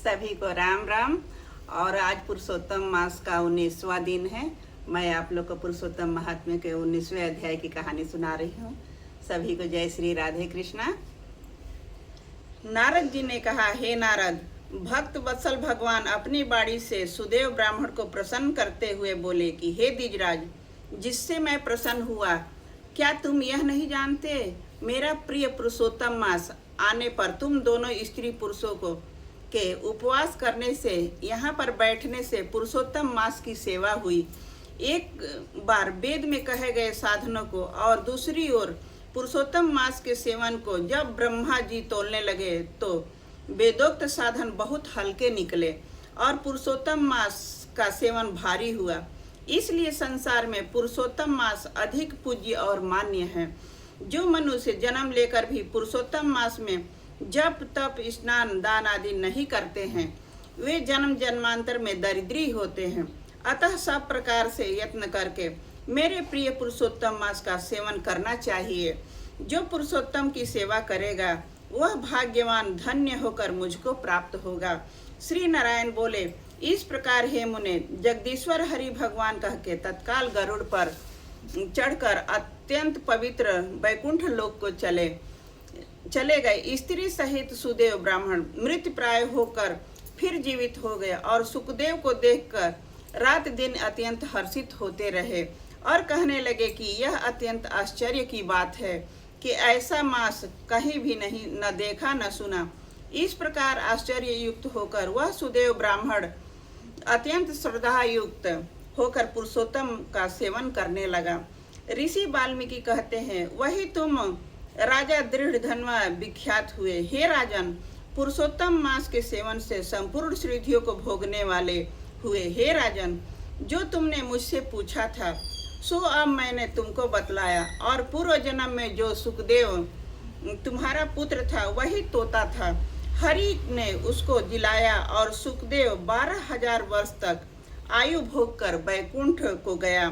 सभी को राम राम। और आज पुरुषोत्तम मास का 19वां दिन है। मैं आप लोग को पुरुषोत्तम महात्म्य के 19वें अध्याय की कहानी सुना रही हूँ। सभी को जय श्री राधे कृष्णा। नारद जी ने कहा, हे नारद, भक्त वत्सल भगवान अपनी बाणी से सुदेव ब्राह्मण को प्रसन्न करते हुए बोले कि हे द्विजराज, जिससे मैं प्रसन्न हुआ, क्या तुम यह नहीं जानते? मेरा प्रिय पुरुषोत्तम मास आने पर तुम दोनों स्त्री पुरुषों को के उपवास करने से, यहाँ पर बैठने से पुरुषोत्तम मास की सेवा हुई। एक बार वेद में कहे गए साधनों को और दूसरी ओर पुरुषोत्तम मास के सेवन को जब ब्रह्मा जी तोलने लगे तो वेदोक्त साधन बहुत हल्के निकले और पुरुषोत्तम मास का सेवन भारी हुआ। इसलिए संसार में पुरुषोत्तम मास अधिक पूज्य और मान्य है। जो मनुष्य जन्म लेकर भी पुरुषोत्तम मास में जप तप स्नान दान आदि नहीं करते हैं, वे जन्म जन्मांतर में दरिद्री होते हैं। अतः सब प्रकार से यत्न करके मेरे प्रिय पुरुषोत्तम मास का सेवन करना चाहिए। जो पुरुषोत्तम की सेवा करेगा वह भाग्यवान धन्य होकर मुझको प्राप्त होगा। श्री नारायण बोले, इस प्रकार हे मुने, जगदीश्वर हरि भगवान कह के तत्काल गरुड़ पर चढ़कर अत्यंत पवित्र वैकुंठ लोक को चले गए। स्त्री सहित सुदेव ब्राह्मण मृत प्राय होकर फिर जीवित हो गए और सुखदेव को देखकर रात दिन अत्यंत हर्षित होते रहे और कहने लगे कि यह अत्यंत आश्चर्य की बात है कि ऐसा मास कहीं भी नहीं न देखा न सुना। इस प्रकार आश्चर्य युक्त होकर वह सुदेव ब्राह्मण अत्यंत श्रद्धा युक्त होकर पुरुषोत्तम का सेवन करने लगा। ऋषि वाल्मीकि कहते हैं, वही तुम राजा दृढ़धन्वा विख्यात हुए। हे राजन, पुरुषोत्तम मास के सेवन से संपूर्ण सिद्धियों को भोगने वाले हुए। हे राजन, जो तुमने मुझसे पूछा था सो अब मैंने तुमको बतलाया। और पूर्व जन्म में जो सुखदेव तुम्हारा पुत्र था वही तोता था। हरि ने उसको जिलाया और सुखदेव 12,000 वर्ष तक आयु भोग कर वैकुंठ को गया।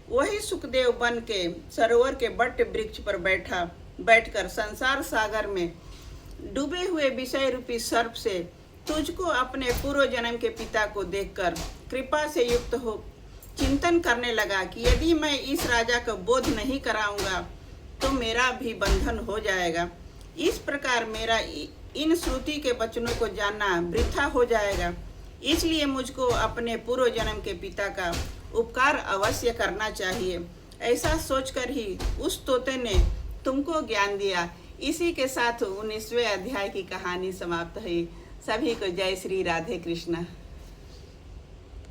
वही सुखदेव बन के सरोवर के बट वृक्ष पर बैठकर संसार सागर में डूबे हुए विषय रूपी सर्प से तुझको अपने पूर्व जन्म के पिता को देखकर कृपा से युक्त हो चिंतन करने लगा कि यदि मैं इस राजा को बोध नहीं कराऊंगा तो मेरा भी बंधन हो जाएगा। इस प्रकार मेरा इन श्रुति के वचनों को जानना वृथा हो जाएगा। इसलिए मुझको अपने पूर्व जन्म के पिता का उपकार अवश्य करना चाहिए। ऐसा सोचकर ही उस तोते ने तुमको ज्ञान दिया। इसी के साथ 19वें अध्याय की कहानी समाप्त हुई। सभी को जय श्री राधे कृष्णा।